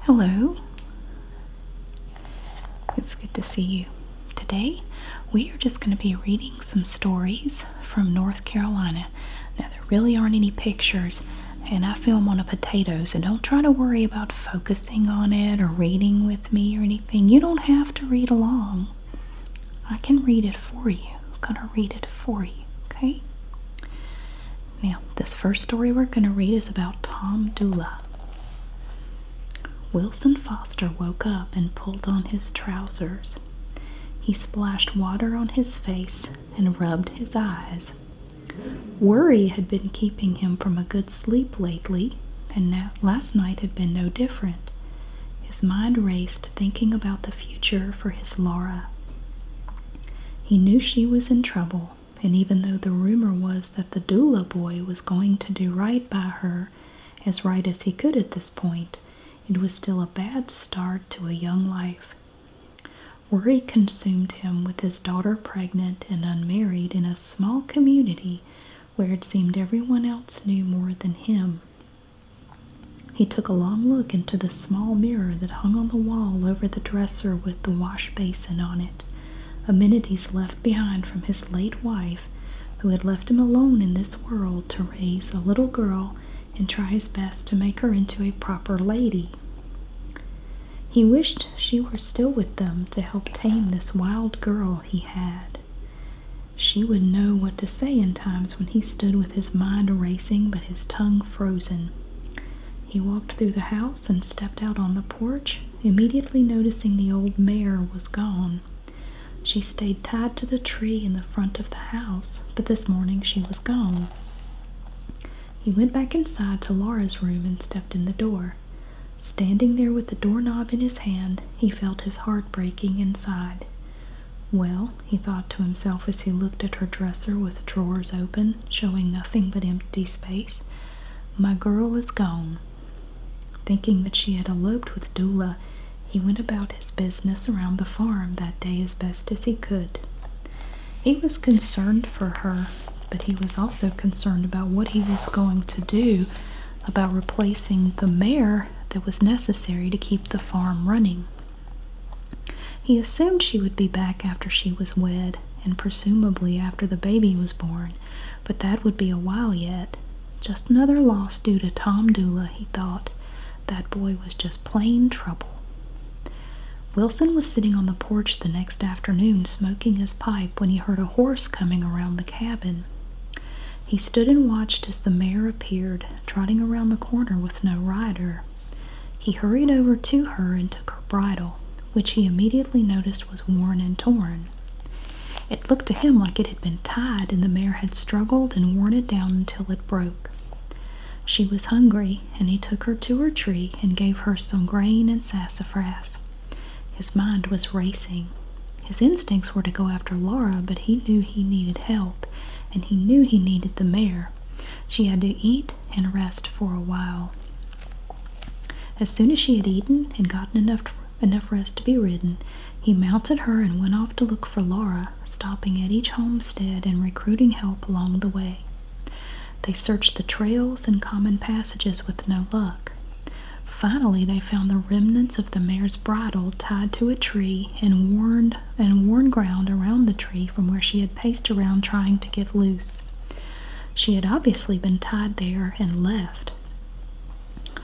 Hello. It's good to see you. Today, we are just going to be reading some stories from North Carolina. Now, there really aren't any pictures, and I film on a potato, so don't try to worry about focusing on it or reading with me or anything. You don't have to read along. I can read it for you. I'm going to read it for you, okay? Now, this first story we're going to read is about Tom Dula. Wilson Foster woke up and pulled on his trousers. He splashed water on his face and rubbed his eyes. Worry had been keeping him from a good sleep lately, and last night had been no different. His mind raced, thinking about the future for his Laura. He knew she was in trouble, and even though the rumor was that the Dula boy was going to do right by her, as right as he could at this point, it was still a bad start to a young life. Worry consumed him with his daughter pregnant and unmarried in a small community where it seemed everyone else knew more than him. He took a long look into the small mirror that hung on the wall over the dresser with the wash basin on it, amenities left behind from his late wife, who had left him alone in this world to raise a little girl and try his best to make her into a proper lady. He wished she were still with them to help tame this wild girl he had. She would know what to say in times when he stood with his mind racing but his tongue frozen. He walked through the house and stepped out on the porch, immediately noticing the old mare was gone. She stayed tied to the tree in the front of the house, but this morning she was gone. He went back inside to Laura's room and stepped in the door. Standing there with the doorknob in his hand, he felt his heart breaking inside. Well, he thought to himself as he looked at her dresser with drawers open, showing nothing but empty space, my girl is gone. Thinking that she had eloped with Dula, he went about his business around the farm that day as best as he could. He was concerned for her, but he was also concerned about what he was going to do about replacing the mare that was necessary to keep the farm running. He assumed she would be back after she was wed, and presumably after the baby was born, but that would be a while yet. Just another loss due to Tom Dula, he thought. That boy was just plain trouble. Wilson was sitting on the porch the next afternoon smoking his pipe when he heard a horse coming around the cabin. He stood and watched as the mare appeared, trotting around the corner with no rider. He hurried over to her and took her bridle, which he immediately noticed was worn and torn. It looked to him like it had been tied, and the mare had struggled and worn it down until it broke. She was hungry, and he took her to her tree and gave her some grain and sassafras. His mind was racing. His instincts were to go after Laura, but he knew he needed help, and he knew he needed the mare. She had to eat and rest for a while. As soon as she had eaten and gotten enough rest to be ridden, he mounted her and went off to look for Laura, stopping at each homestead and recruiting help along the way. They searched the trails and common passages with no luck. Finally, they found the remnants of the mare's bridle tied to a tree and worn ground around the tree from where she had paced around trying to get loose. She had obviously been tied there and left.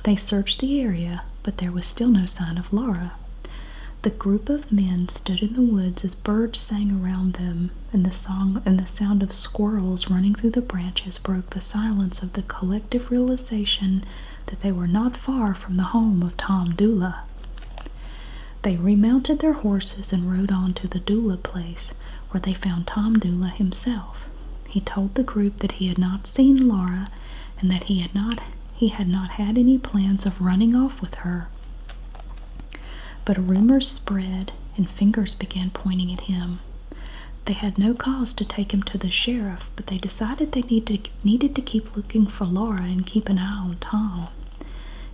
They searched the area, but there was still no sign of Laura. The group of men stood in the woods as birds sang around them, and the sound of squirrels running through the branches broke the silence of the collective realization that they were not far from the home of Tom Dula. They remounted their horses and rode on to the Dula place, where they found Tom Dula himself. He told the group that he had not seen Laura and that he had not had any plans of running off with her. But rumors spread and fingers began pointing at him. They had no cause to take him to the sheriff, but they decided they needed to keep looking for Laura and keep an eye on Tom.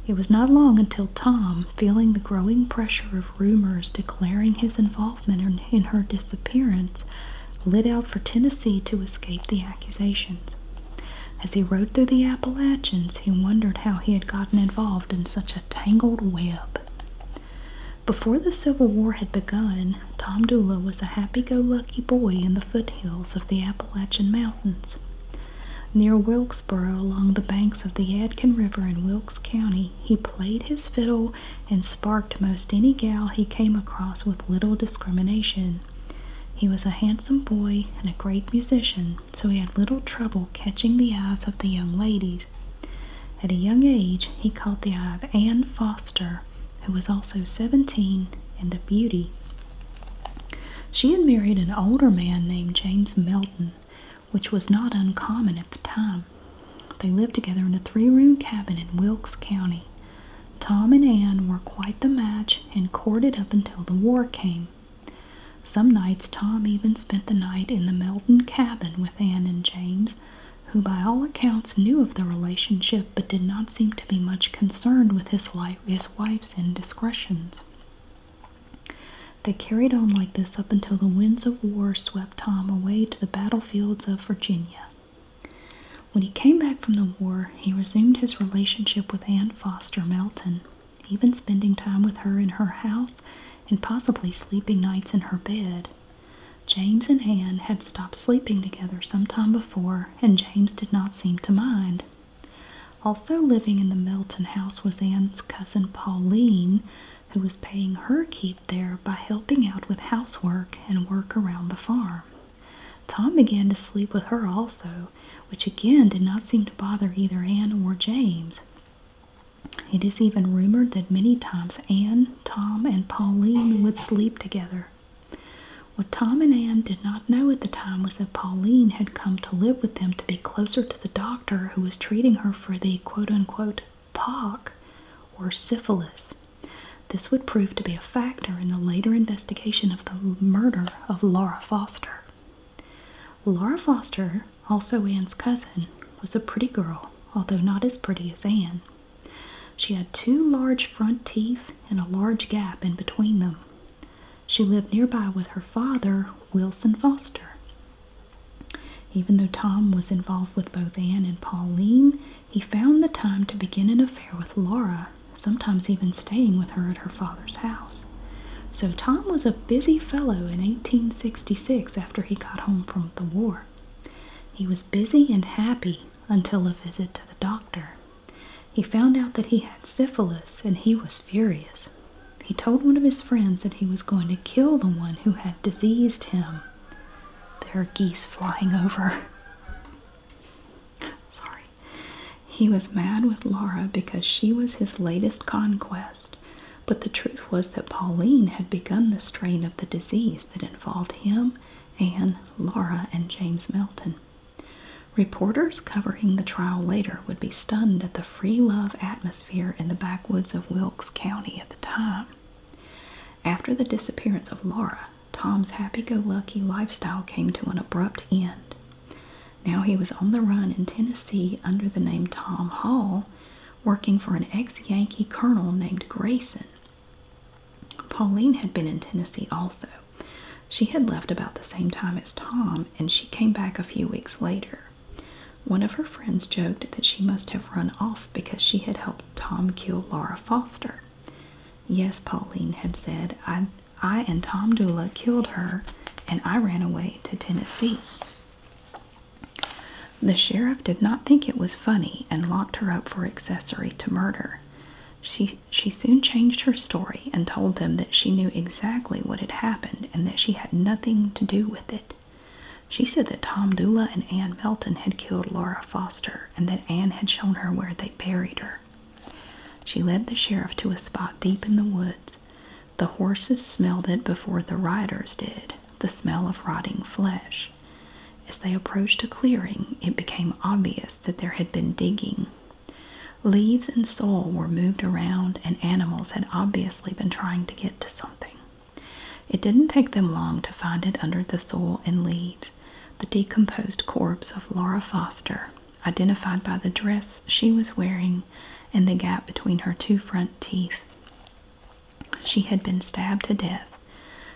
It was not long until Tom, feeling the growing pressure of rumors declaring his involvement in her disappearance, lit out for Tennessee to escape the accusations. As he rode through the Appalachians, he wondered how he had gotten involved in such a tangled web. Before the Civil War had begun, Tom Dula was a happy-go-lucky boy in the foothills of the Appalachian Mountains. Near Wilkesboro, along the banks of the Yadkin River in Wilkes County, he played his fiddle and sparked most any gal he came across with little discrimination. He was a handsome boy and a great musician, so he had little trouble catching the eyes of the young ladies. At a young age, he caught the eye of Anne Foster, who was also 17 and a beauty. She had married an older man named James Melton, which was not uncommon at the time. They lived together in a 3-room cabin in Wilkes County. Tom and Anne were quite the match and courted up until the war came. Some nights Tom even spent the night in the Melton cabin with Anne and James, who by all accounts knew of the relationship but did not seem to be much concerned with his wife's indiscretions. They carried on like this up until the winds of war swept Tom away to the battlefields of Virginia. When he came back from the war, he resumed his relationship with Anne Foster Melton, even spending time with her in her house and possibly sleeping nights in her bed. James and Anne had stopped sleeping together some time before, and James did not seem to mind. Also living in the Melton house was Anne's cousin Pauline, who was paying her keep there by helping out with housework and work around the farm. Tom began to sleep with her also, which again did not seem to bother either Anne or James. It is even rumored that many times Anne, Tom, and Pauline would sleep together. What Tom and Anne did not know at the time was that Pauline had come to live with them to be closer to the doctor who was treating her for the quote-unquote pock, or syphilis. This would prove to be a factor in the later investigation of the murder of Laura Foster. Laura Foster, also Anne's cousin, was a pretty girl, although not as pretty as Anne. She had 2 large front teeth and a large gap in between them. She lived nearby with her father, Wilson Foster. Even though Tom was involved with both Anne and Pauline, he found the time to begin an affair with Laura, sometimes even staying with her at her father's house. So Tom was a busy fellow in 1866 after he got home from the war. He was busy and happy until a visit to the doctor. He found out that he had syphilis, and he was furious. He told one of his friends that he was going to kill the one who had diseased him. There are geese flying over. Sorry. He was mad with Laura because she was his latest conquest, but the truth was that Pauline had begun the strain of the disease that involved him, Anne, Laura, and James Melton. Reporters covering the trial later would be stunned at the free love atmosphere in the backwoods of Wilkes County at the time. After the disappearance of Laura, Tom's happy-go-lucky lifestyle came to an abrupt end. Now he was on the run in Tennessee under the name Tom Hall, working for an ex-Yankee colonel named Grayson. Pauline had been in Tennessee also. She had left about the same time as Tom, and she came back a few weeks later. One of her friends joked that she must have run off because she had helped Tom kill Laura Foster. Yes, Pauline had said, I and Tom Dula killed her, and I ran away to Tennessee. The sheriff did not think it was funny and locked her up for accessory to murder. She soon changed her story and told them that she knew exactly what had happened and that she had nothing to do with it. She said that Tom Dula and Anne Melton had killed Laura Foster and that Anne had shown her where they buried her. She led the sheriff to a spot deep in the woods. The horses smelled it before the riders did, the smell of rotting flesh. As they approached a clearing, it became obvious that there had been digging. Leaves and soil were moved around, and animals had obviously been trying to get to something. It didn't take them long to find it under the soil and leaves, the decomposed corpse of Laura Foster, identified by the dress she was wearing and the gap between her 2 front teeth. She had been stabbed to death.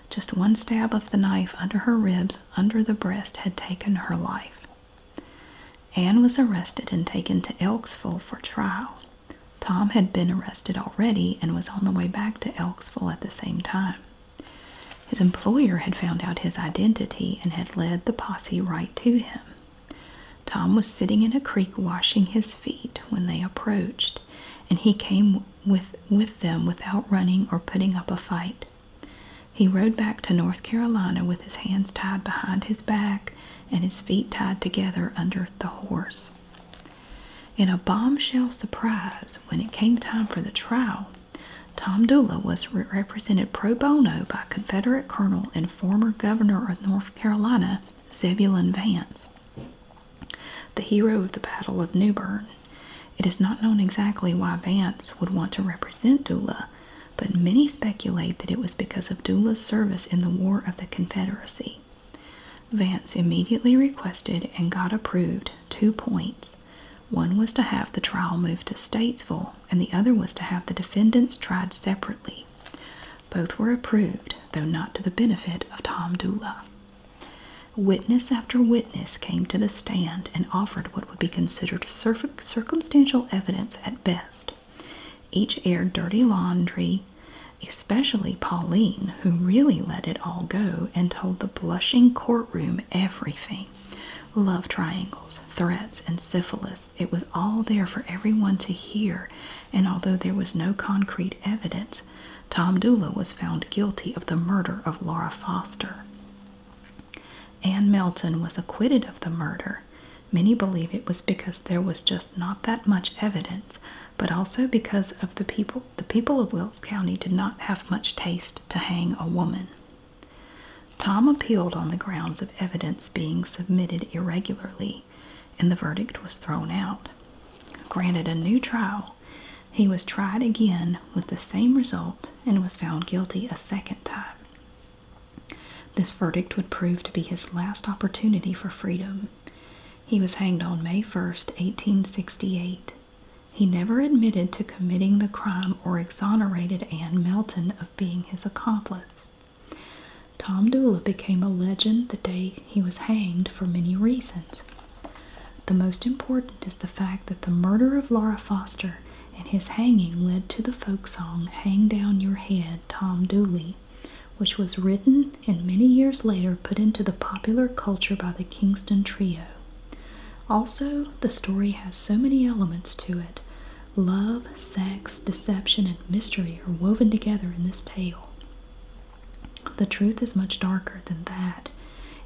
Just one stab of the knife under her ribs, under the breast, had taken her life. Anne was arrested and taken to Elksville for trial. Tom had been arrested already and was on the way back to Elksville at the same time. His employer had found out his identity and had led the posse right to him. Tom was sitting in a creek washing his feet when they approached, and he came with them without running or putting up a fight. He rode back to North Carolina with his hands tied behind his back and his feet tied together under the horse. In a bombshell surprise, when it came time for the trial, Tom Dula was represented pro bono by Confederate Colonel and former Governor of North Carolina, Zebulon Vance, the hero of the Battle of New Bern. It is not known exactly why Vance would want to represent Dula, but many speculate that it was because of Dula's service in the War of the Confederacy. Vance immediately requested and got approved 2 points. One was to have the trial moved to Statesville, and the other was to have the defendants tried separately. Both were approved, though not to the benefit of Tom Dula. Witness after witness came to the stand and offered what would be considered circumstantial evidence at best. Each aired dirty laundry, especially Pauline, who really let it all go and told the blushing courtroom everything. Love triangles, threats, and syphilis. It was all there for everyone to hear, and although there was no concrete evidence, Tom Dula was found guilty of the murder of Laura Foster. Ann Melton was acquitted of the murder. Many believe it was because there was just not that much evidence, but also because of the people of Wilkes County did not have much taste to hang a woman. Tom appealed on the grounds of evidence being submitted irregularly, and the verdict was thrown out. Granted a new trial, he was tried again with the same result and was found guilty a second time. This verdict would prove to be his last opportunity for freedom. He was hanged on May 1st, 1868. He never admitted to committing the crime or exonerated Ann Melton of being his accomplice. Tom Dula became a legend the day he was hanged for many reasons. The most important is the fact that the murder of Laura Foster and his hanging led to the folk song "Hang Down Your Head, Tom Dooley," which was written and many years later put into the popular culture by the Kingston Trio. Also, the story has so many elements to it. Love, sex, deception, and mystery are woven together in this tale. The truth is much darker than that.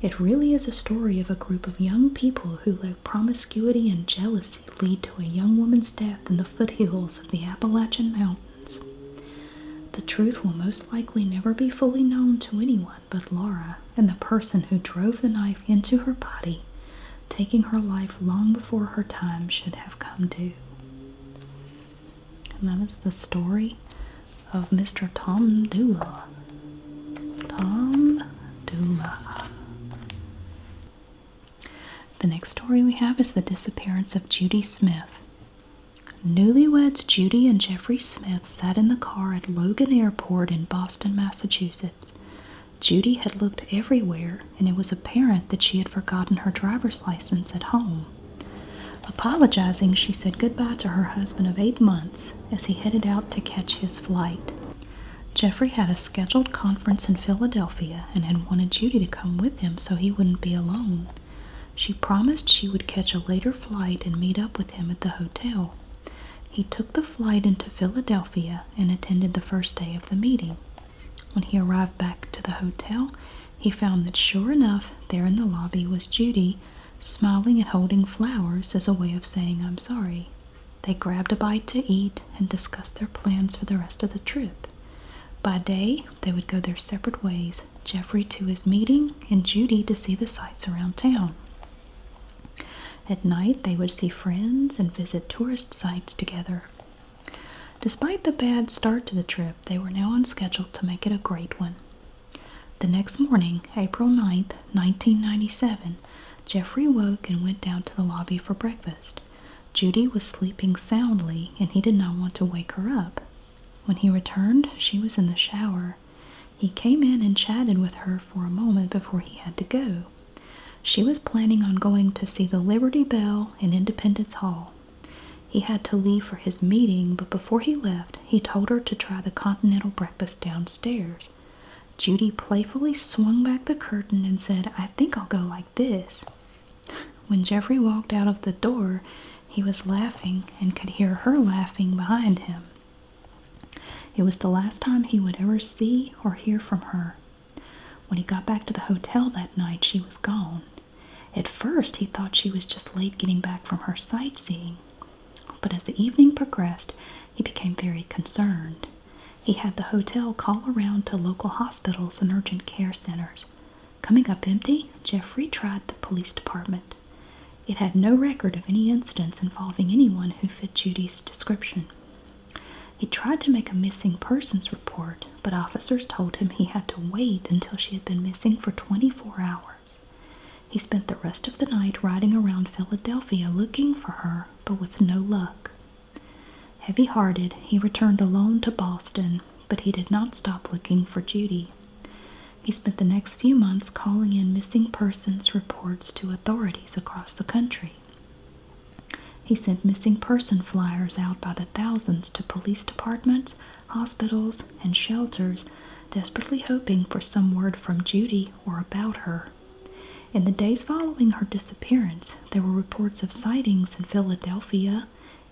It really is a story of a group of young people who let promiscuity and jealousy lead to a young woman's death in the foothills of the Appalachian Mountains. The truth will most likely never be fully known to anyone but Laura and the person who drove the knife into her body, taking her life long before her time should have come due. And that is the story of Mr. Tom Dula. Tom Dula. The next story we have is the disappearance of Judy Smith. Newlyweds Judy and Jeffrey Smith sat in the car at Logan Airport in Boston, Massachusetts. Judy had looked everywhere, and it was apparent that she had forgotten her driver's license at home. Apologizing, she said goodbye to her husband of 8 months as he headed out to catch his flight. Jeffrey had a scheduled conference in Philadelphia and had wanted Judy to come with him so he wouldn't be alone. She promised she would catch a later flight and meet up with him at the hotel. He took the flight into Philadelphia and attended the first day of the meeting. When he arrived back to the hotel, he found that sure enough, there in the lobby was Judy, smiling and holding flowers as a way of saying I'm sorry. They grabbed a bite to eat and discussed their plans for the rest of the trip. By day, they would go their separate ways, Jeffrey to his meeting and Judy to see the sights around town. At night, they would see friends and visit tourist sites together. Despite the bad start to the trip, they were now on schedule to make it a great one. The next morning, April 9th, 1997, Jeffrey woke and went down to the lobby for breakfast. Judy was sleeping soundly, and he did not want to wake her up. When he returned, she was in the shower. He came in and chatted with her for a moment before he had to go. She was planning on going to see the Liberty Bell in Independence Hall. He had to leave for his meeting, but before he left, he told her to try the continental breakfast downstairs. Judy playfully swung back the curtain and said, "I think I'll go like this." When Jeffrey walked out of the door, he was laughing and could hear her laughing behind him. It was the last time he would ever see or hear from her. When he got back to the hotel that night, she was gone. At first, he thought she was just late getting back from her sightseeing. But as the evening progressed, he became very concerned. He had the hotel call around to local hospitals and urgent care centers. Coming up empty, Jeffrey tried the police department. It had no record of any incidents involving anyone who fit Judy's description. He tried to make a missing persons report, but officers told him he had to wait until she had been missing for 24 hours. He spent the rest of the night riding around Philadelphia looking for her, but with no luck. Heavy-hearted, he returned alone to Boston, but he did not stop looking for Judy. He spent the next few months calling in missing persons reports to authorities across the country. He sent missing person flyers out by the thousands to police departments, hospitals, and shelters, desperately hoping for some word from Judy or about her. In the days following her disappearance, there were reports of sightings in Philadelphia,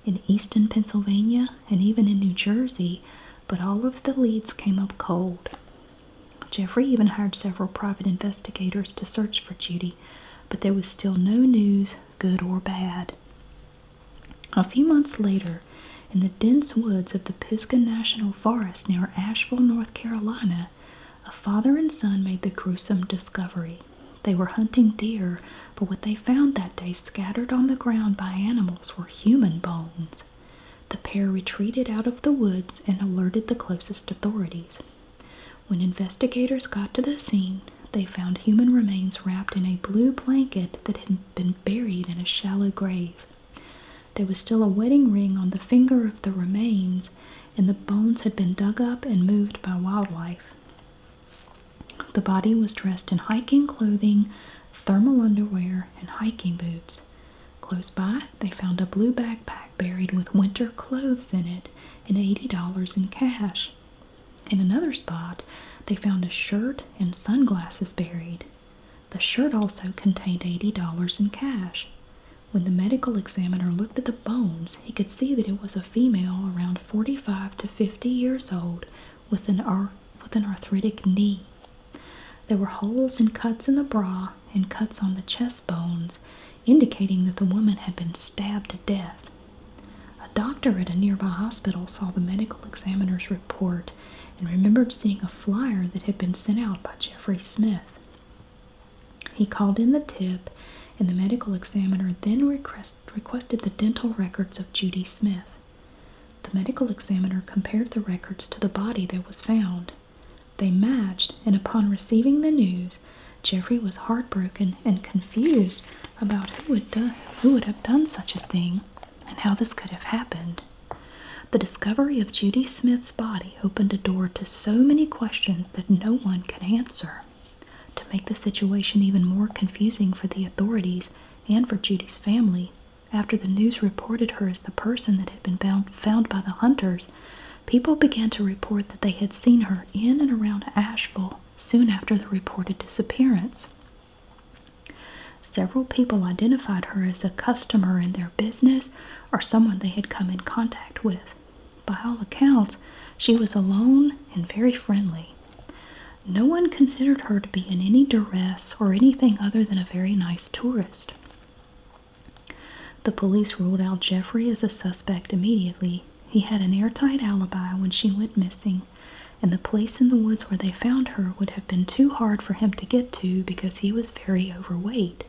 in Easton, Pennsylvania, and even in New Jersey, but all of the leads came up cold. Jeffrey even hired several private investigators to search for Judy, but there was still no news, good or bad. A few months later, in the dense woods of the Pisgah National Forest near Asheville, North Carolina, a father and son made the gruesome discovery. They were hunting deer, but what they found that day scattered on the ground by animals were human bones. The pair retreated out of the woods and alerted the closest authorities. When investigators got to the scene, they found human remains wrapped in a blue blanket that had been buried in a shallow grave. There was still a wedding ring on the finger of the remains, and the bones had been dug up and moved by wildlife. The body was dressed in hiking clothing, thermal underwear, and hiking boots. Close by, they found a blue backpack buried with winter clothes in it and $80 in cash. In another spot, they found a shirt and sunglasses buried. The shirt also contained $80 in cash. When the medical examiner looked at the bones, he could see that it was a female around 45 to 50 years old with an arthritic knee. There were holes and cuts in the bra and cuts on the chest bones, indicating that the woman had been stabbed to death. A doctor at a nearby hospital saw the medical examiner's report and remembered seeing a flyer that had been sent out by Jeffrey Smith. He called in the tip, and the medical examiner then requested the dental records of Judy Smith. The medical examiner compared the records to the body that was found. They matched, and upon receiving the news, Jeffrey was heartbroken and confused about who would have done such a thing and how this could have happened. The discovery of Judy Smith's body opened a door to so many questions that no one could answer. To make the situation even more confusing for the authorities and for Judy's family, after the news reported her as the person that had been found by the hunters, people began to report that they had seen her in and around Asheville soon after the reported disappearance. Several people identified her as a customer in their business or someone they had come in contact with. By all accounts, she was alone and very friendly. No one considered her to be in any duress or anything other than a very nice tourist. The police ruled out Jeffrey as a suspect immediately. He had an airtight alibi when she went missing, and the place in the woods where they found her would have been too hard for him to get to because he was very overweight.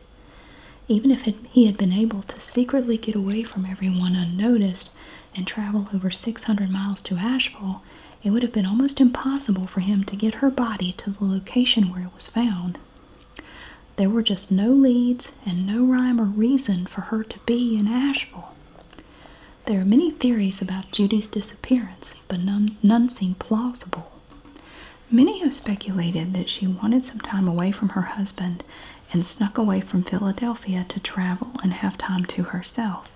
Even if he had been able to secretly get away from everyone unnoticed and travel over 600 miles to Asheville, it would have been almost impossible for him to get her body to the location where it was found. There were just no leads and no rhyme or reason for her to be in Asheville. There are many theories about Judy's disappearance, but none seem plausible. Many have speculated that she wanted some time away from her husband and snuck away from Philadelphia to travel and have time to herself.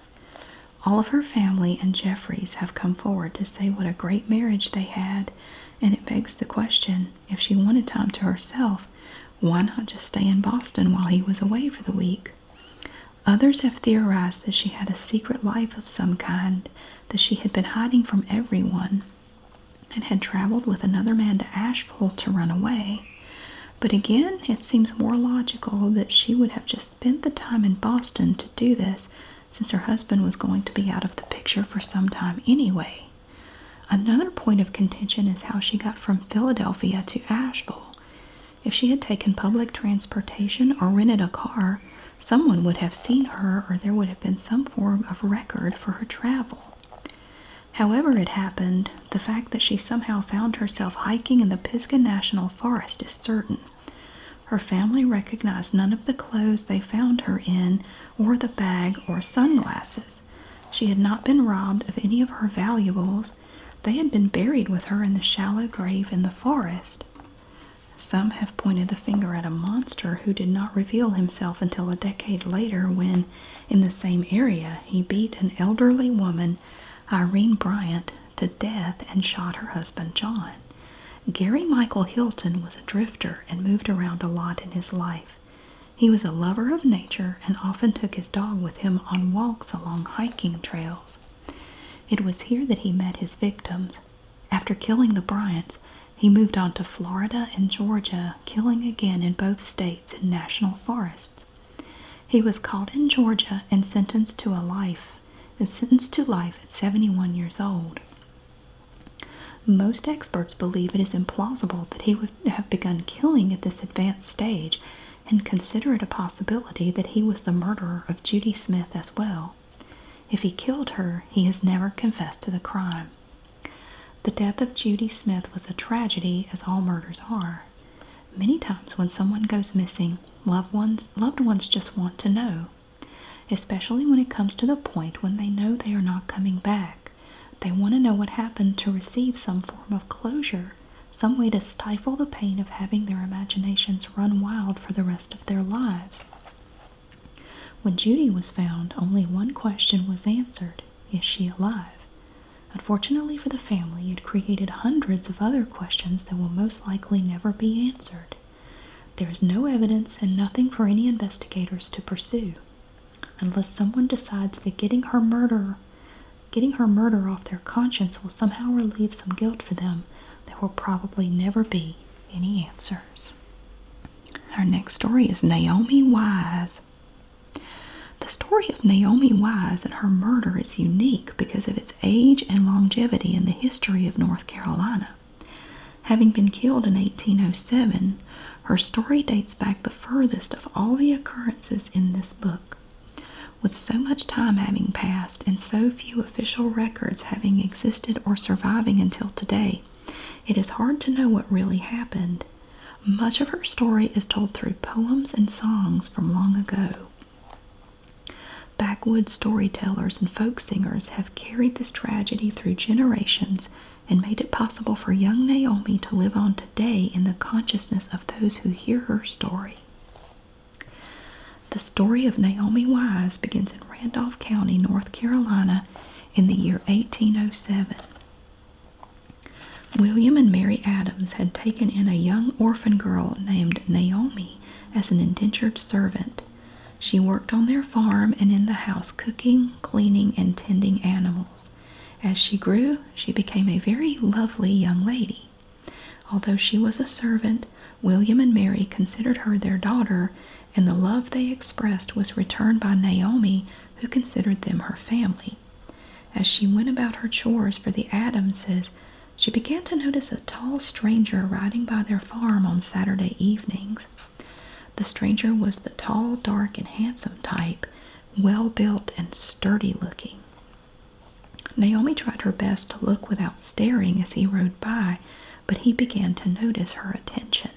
All of her family and Jeffries have come forward to say what a great marriage they had, and it begs the question, if she wanted time to herself, why not just stay in Boston while he was away for the week? Others have theorized that she had a secret life of some kind that she had been hiding from everyone and had traveled with another man to Asheville to run away. But again, it seems more logical that she would have just spent the time in Boston to do this, since her husband was going to be out of the picture for some time anyway. Another point of contention is how she got from Philadelphia to Asheville. If she had taken public transportation or rented a car, someone would have seen her, or there would have been some form of record for her travel. However it happened, the fact that she somehow found herself hiking in the Pisgah National Forest is certain. Her family recognized none of the clothes they found her in, or the bag or sunglasses. She had not been robbed of any of her valuables. They had been buried with her in the shallow grave in the forest. Some have pointed the finger at a monster who did not reveal himself until a decade later when, in the same area, he beat an elderly woman, Irene Bryant, to death and shot her husband John. Gary Michael Hilton was a drifter and moved around a lot in his life. He was a lover of nature and often took his dog with him on walks along hiking trails. It was here that he met his victims. After killing the Bryants, he moved on to Florida and Georgia, killing again in both states in national forests. He was caught in Georgia and sentenced to life at 71 years old. Most experts believe it is implausible that he would have begun killing at this advanced stage, and consider it a possibility that he was the murderer of Judy Smith as well. If he killed her, he has never confessed to the crime. The death of Judy Smith was a tragedy, as all murders are. Many times when someone goes missing, loved ones just want to know, especially when it comes to the point when they know they are not coming back. They want to know what happened to receive some form of closure, some way to stifle the pain of having their imaginations run wild for the rest of their lives. When Judy was found, only one question was answered: is she alive? Unfortunately for the family, it created hundreds of other questions that will most likely never be answered. There is no evidence and nothing for any investigators to pursue. Unless someone decides that getting her murder off their conscience will somehow relieve some guilt for them, there will probably never be any answers. Our next story is Naomi Wise. The story of Naomi Wise and her murder is unique because of its age and longevity in the history of North Carolina. Having been killed in 1807, her story dates back the furthest of all the occurrences in this book. With so much time having passed and so few official records having existed or surviving until today, it is hard to know what really happened. Much of her story is told through poems and songs from long ago. Backwoods storytellers and folk singers have carried this tragedy through generations and made it possible for young Naomi to live on today in the consciousness of those who hear her story. The story of Naomi Wise begins in Randolph County, North Carolina, in the year 1807. William and Mary Adams had taken in a young orphan girl named Naomi as an indentured servant. She worked on their farm and in the house, cooking, cleaning, and tending animals. As she grew, she became a very lovely young lady. Although she was a servant, William and Mary considered her their daughter, and the love they expressed was returned by Naomi, who considered them her family. As she went about her chores for the Adamses, she began to notice a tall stranger riding by their farm on Saturday evenings. The stranger was the tall, dark, and handsome type, well-built and sturdy-looking. Naomi tried her best to look without staring as he rode by, but he began to notice her attention.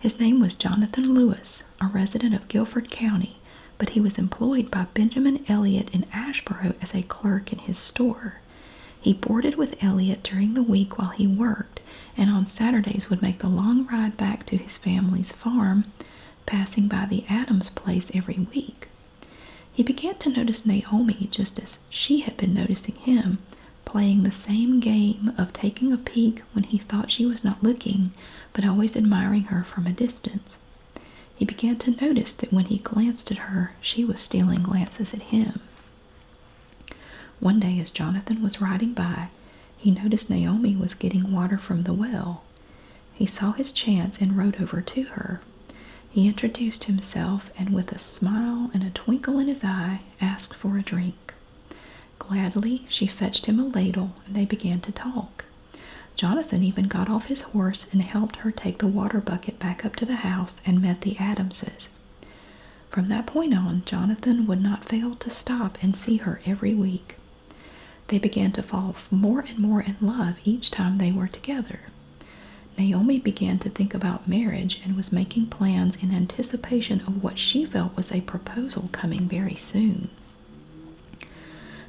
His name was Jonathan Lewis, a resident of Guilford County, but he was employed by Benjamin Elliott in Asheboro as a clerk in his store. He boarded with Elliott during the week while he worked, and on Saturdays would make the long ride back to his family's farm, passing by the Adams place every week. He began to notice Naomi just as she had been noticing him, playing the same game of taking a peek when he thought she was not looking, but always admiring her from a distance. He began to notice that when he glanced at her, she was stealing glances at him. One day, as Jonathan was riding by, he noticed Naomi was getting water from the well. He saw his chance and rode over to her. He introduced himself and, with a smile and a twinkle in his eye, asked for a drink. Gladly, she fetched him a ladle, and they began to talk. Jonathan even got off his horse and helped her take the water bucket back up to the house and met the Adamses. From that point on, Jonathan would not fail to stop and see her every week. They began to fall more and more in love each time they were together. Naomi began to think about marriage and was making plans in anticipation of what she felt was a proposal coming very soon.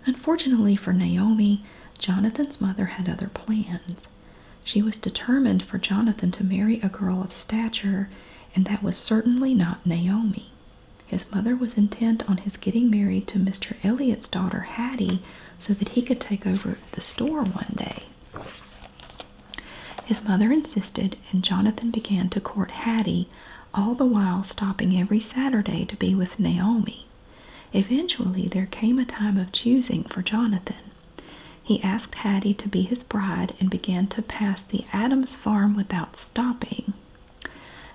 Unfortunately for Naomi, Jonathan's mother had other plans. She was determined for Jonathan to marry a girl of stature, and that was certainly not Naomi. His mother was intent on his getting married to Mr. Elliott's daughter Hattie so that he could take over the store one day. His mother insisted, and Jonathan began to court Hattie, all the while stopping every Saturday to be with Naomi. Eventually, there came a time of choosing for Jonathan. He asked Hattie to be his bride and began to pass the Adams farm without stopping.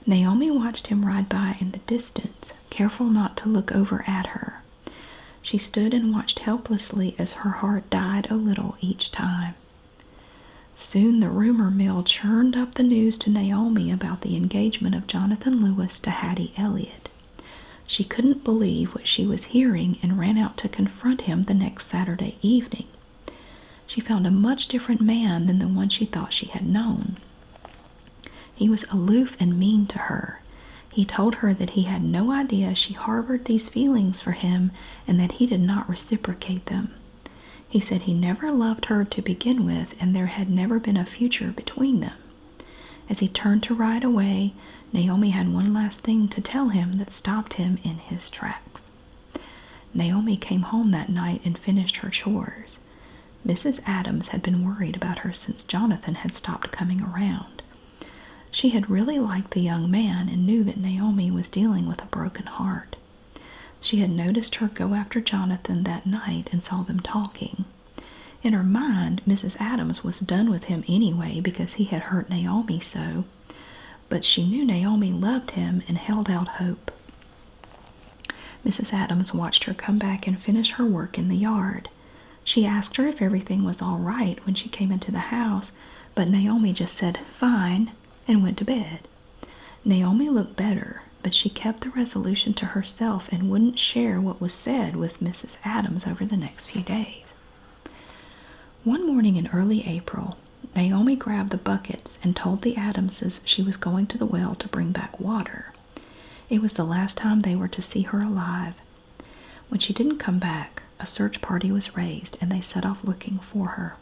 Naomi watched him ride by in the distance, careful not to look over at her. She stood and watched helplessly as her heart died a little each time. Soon the rumor mill churned up the news to Naomi about the engagement of Jonathan Lewis to Hattie Elliott. She couldn't believe what she was hearing and ran out to confront him the next Saturday evening. She found a much different man than the one she thought she had known. He was aloof and mean to her. He told her that he had no idea she harbored these feelings for him and that he did not reciprocate them. He said he never loved her to begin with and there had never been a future between them. As he turned to ride away, Naomi had one last thing to tell him that stopped him in his tracks. Naomi came home that night and finished her chores. Mrs. Adams had been worried about her since Jonathan had stopped coming around. She had really liked the young man and knew that Naomi was dealing with a broken heart. She had noticed her go after Jonathan that night and saw them talking. In her mind, Mrs. Adams was done with him anyway because he had hurt Naomi so, but she knew Naomi loved him and held out hope. Mrs. Adams watched her come back and finish her work in the yard. She asked her if everything was all right when she came into the house, but Naomi just said, "Fine," and went to bed. Naomi looked better, but she kept the resolution to herself and wouldn't share what was said with Mrs. Adams over the next few days. One morning in early April, Naomi grabbed the buckets and told the Adamses she was going to the well to bring back water. It was the last time they were to see her alive. When she didn't come back, a search party was raised and they set off looking for her.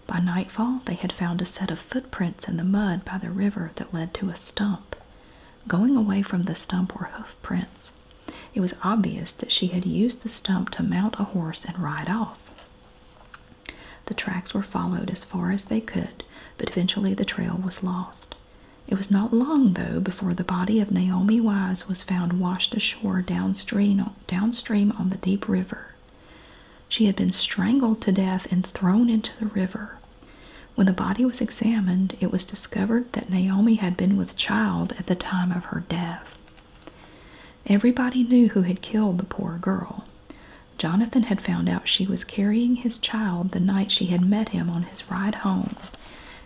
By nightfall, they had found a set of footprints in the mud by the river that led to a stump. Going away from the stump were hoof prints. It was obvious that she had used the stump to mount a horse and ride off. The tracks were followed as far as they could, but eventually the trail was lost. It was not long, though, before the body of Naomi Wise was found washed ashore downstream on the deep river. She had been strangled to death and thrown into the river. When the body was examined, it was discovered that Naomi had been with child at the time of her death. Everybody knew who had killed the poor girl. Jonathan had found out she was carrying his child the night she had met him on his ride home,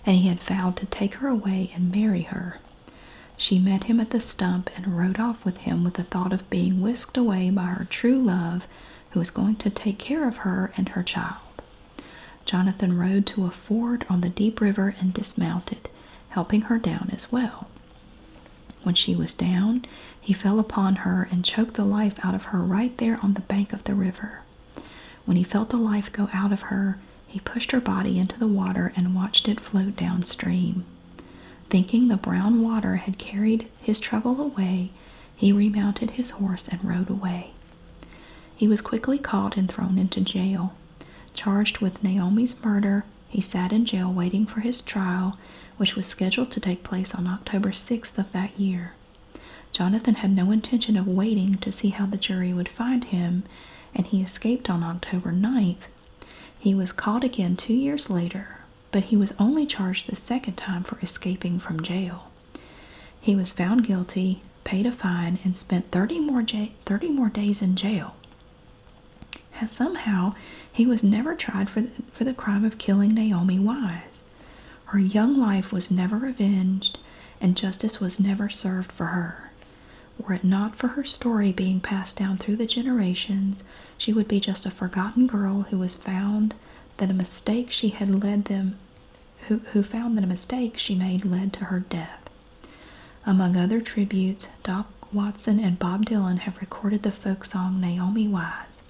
and he had vowed to take her away and marry her. She met him at the stump and rode off with him with the thought of being whisked away by her true love, who was going to take care of her and her child. Jonathan rode to a ford on the deep river and dismounted, helping her down as well. When she was down, he fell upon her and choked the life out of her right there on the bank of the river. When he felt the life go out of her, he pushed her body into the water and watched it float downstream. Thinking the brown water had carried his trouble away, he remounted his horse and rode away. He was quickly caught and thrown into jail. Charged with Naomi's murder, he sat in jail waiting for his trial, which was scheduled to take place on October 6th of that year. Jonathan had no intention of waiting to see how the jury would find him, and he escaped on October 9th. He was caught again 2 years later, but he was only charged the second time for escaping from jail. He was found guilty, paid a fine, and spent 30 more days in jail. And somehow, he was never tried for the crime of killing Naomi Wise. Her young life was never avenged, and justice was never served for her. Were it not for her story being passed down through the generations, she would be just a forgotten girl who found that a mistake she made led to her death. Among other tributes, Doc Watson and Bob Dylan have recorded the folk song Naomi Wise.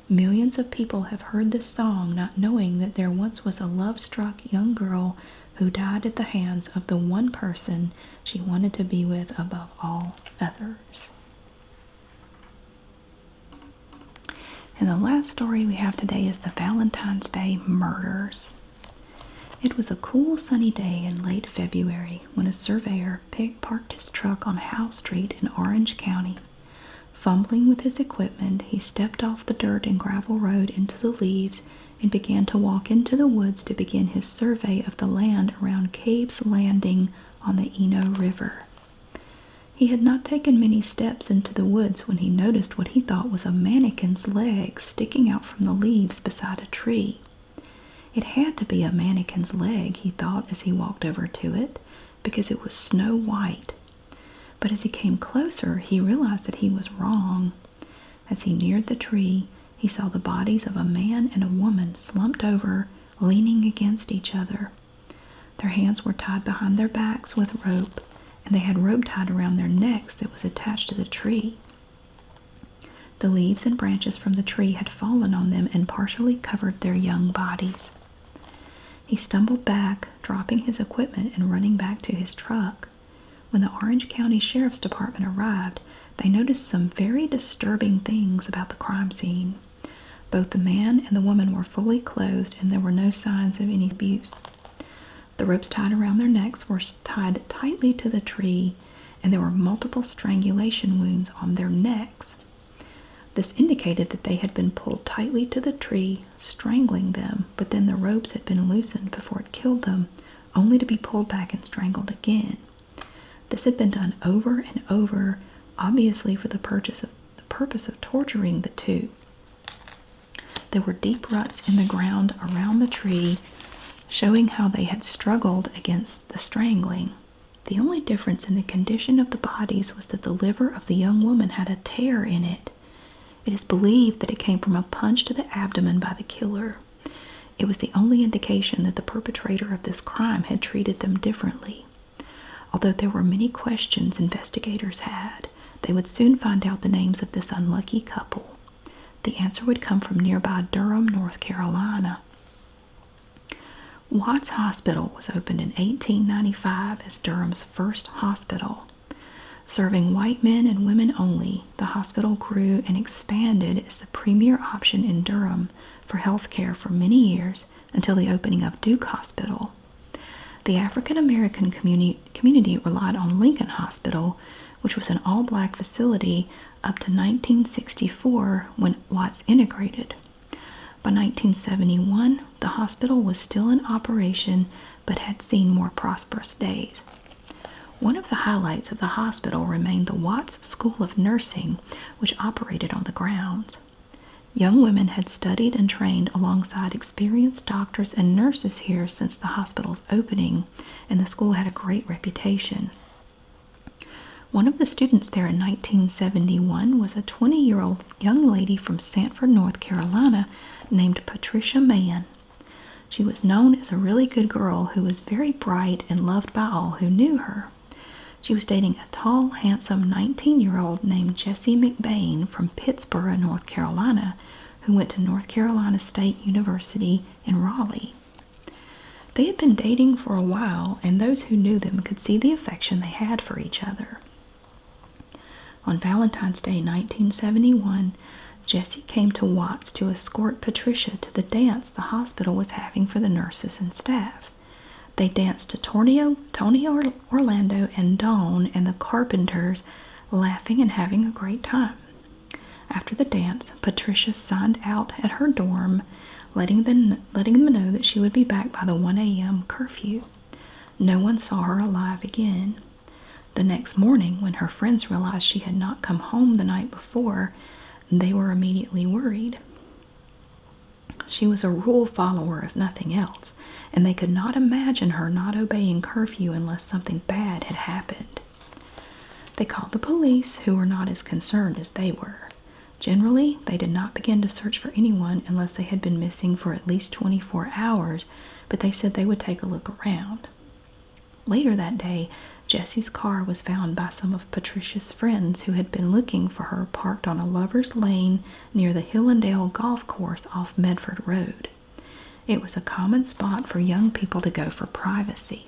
Millions of people have heard this song not knowing that there once was a love-struck young girl who died at the hands of the one person she wanted to be with above all others. And the last story we have today is the Valentine's Day murders. It was a cool sunny day in late February when a surveyor parked his truck on Howe Street in Orange County. Fumbling with his equipment, he stepped off the dirt and gravel road into the leaves and began to walk into the woods to begin his survey of the land around Cabe's Landing on the Eno River. He had not taken many steps into the woods when he noticed what he thought was a mannequin's leg sticking out from the leaves beside a tree. It had to be a mannequin's leg, he thought as he walked over to it, because it was snow white. But as he came closer, he realized that he was wrong. As he neared the tree, he saw the bodies of a man and a woman slumped over, leaning against each other. Their hands were tied behind their backs with rope, and they had rope tied around their necks that was attached to the tree. The leaves and branches from the tree had fallen on them and partially covered their young bodies. He stumbled back, dropping his equipment and running back to his truck. When the Orange County Sheriff's Department arrived, they noticed some very disturbing things about the crime scene. Both the man and the woman were fully clothed, and there were no signs of any abuse. The ropes tied around their necks were tied tightly to the tree, and there were multiple strangulation wounds on their necks. This indicated that they had been pulled tightly to the tree, strangling them, but then the ropes had been loosened before it killed them, only to be pulled back and strangled again. This had been done over and over, obviously for the purpose of torturing the two. There were deep ruts in the ground around the tree, showing how they had struggled against the strangling. The only difference in the condition of the bodies was that the liver of the young woman had a tear in it. It is believed that it came from a punch to the abdomen by the killer. It was the only indication that the perpetrator of this crime had treated them differently. Although there were many questions investigators had, they would soon find out the names of this unlucky couple. The answer would come from nearby Durham, North Carolina. Watts Hospital was opened in 1895 as Durham's first hospital. Serving white men and women only, the hospital grew and expanded as the premier option in Durham for health care for many years until the opening of Duke Hospital. The African American community relied on Lincoln Hospital, which was an all-black facility up to 1964 when Watts integrated. By 1971, the hospital was still in operation but had seen more prosperous days. One of the highlights of the hospital remained the Watts School of Nursing, which operated on the grounds. Young women had studied and trained alongside experienced doctors and nurses here since the hospital's opening, and the school had a great reputation. One of the students there in 1971 was a 20-year-old young lady from Sanford, North Carolina, named Patricia Mann. She was known as a really good girl who was very bright and loved by all who knew her. She was dating a tall, handsome 19-year-old named Jesse McBain from Pittsburgh, North Carolina, who went to North Carolina State University in Raleigh. They had been dating for a while, and those who knew them could see the affection they had for each other. On Valentine's Day 1971, Jessie came to Watts to escort Patricia to the dance the hospital was having for the nurses and staff. They danced to Tony Orlando and Dawn and the Carpenters, laughing and having a great time. After the dance, Patricia signed out at her dorm, letting them know that she would be back by the 1 a.m. curfew. No one saw her alive again. The next morning, when her friends realized she had not come home the night before, they were immediately worried. She was a rule follower, if nothing else, and they could not imagine her not obeying curfew unless something bad had happened. They called the police, who were not as concerned as they were. Generally, they did not begin to search for anyone unless they had been missing for at least 24 hours, but they said they would take a look around. Later that day, Jessie's car was found by some of Patricia's friends who had been looking for her parked on a lover's lane near the Hillendale Golf Course off Medford Road. It was a common spot for young people to go for privacy.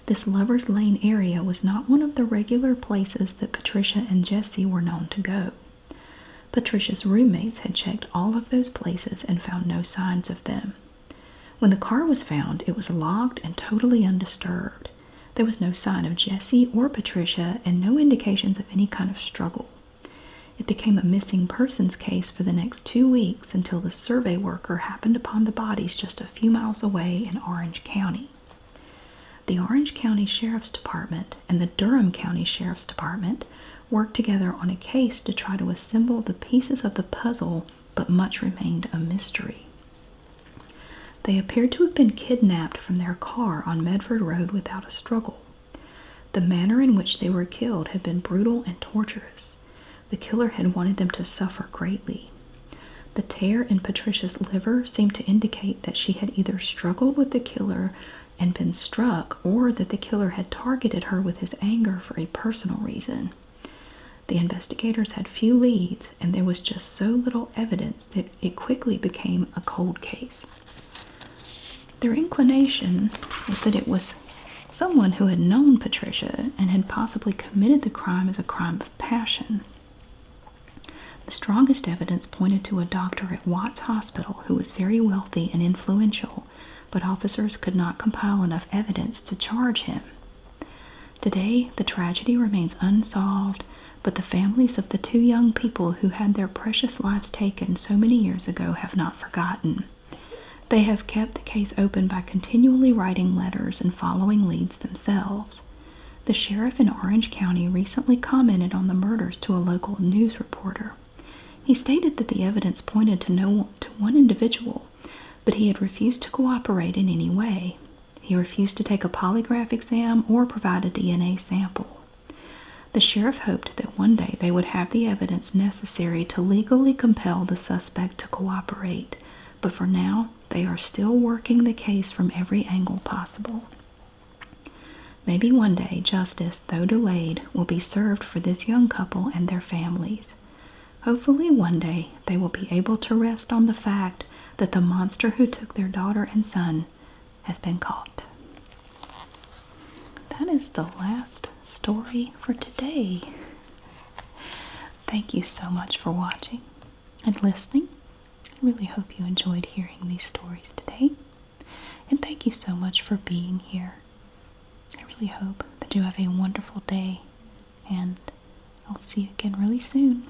This lover's lane area was not one of the regular places that Patricia and Jessie were known to go. Patricia's roommates had checked all of those places and found no signs of them. When the car was found, it was locked and totally undisturbed. There was no sign of Jessie or Patricia and no indications of any kind of struggle. It became a missing persons case for the next 2 weeks until the survey worker happened upon the bodies just a few miles away in Orange County. The Orange County Sheriff's Department and the Durham County Sheriff's Department worked together on a case to try to assemble the pieces of the puzzle, but much remained a mystery. They appeared to have been kidnapped from their car on Medford Road without a struggle. The manner in which they were killed had been brutal and torturous. The killer had wanted them to suffer greatly. The tear in Patricia's liver seemed to indicate that she had either struggled with the killer and been struck, or that the killer had targeted her with his anger for a personal reason. The investigators had few leads, and there was just so little evidence that it quickly became a cold case. Their inclination was that it was someone who had known Patricia and had possibly committed the crime as a crime of passion. The strongest evidence pointed to a doctor at Watts Hospital who was very wealthy and influential, but officers could not compile enough evidence to charge him. Today, the tragedy remains unsolved, but the families of the 2 young people who had their precious lives taken so many years ago have not forgotten. They have kept the case open by continually writing letters and following leads themselves. The sheriff in Orange County recently commented on the murders to a local news reporter. He stated that the evidence pointed to one individual, but he had refused to cooperate in any way. He refused to take a polygraph exam or provide a DNA sample. The sheriff hoped that one day they would have the evidence necessary to legally compel the suspect to cooperate, but for now, they are still working the case from every angle possible. Maybe one day justice, though delayed, will be served for this young couple and their families. Hopefully one day they will be able to rest on the fact that the monster who took their daughter and son has been caught. That is the last story for today. Thank you so much for watching and listening. I really hope you enjoyed hearing these stories today. And thank you so much for being here. I really hope that you have a wonderful day, and I'll see you again really soon.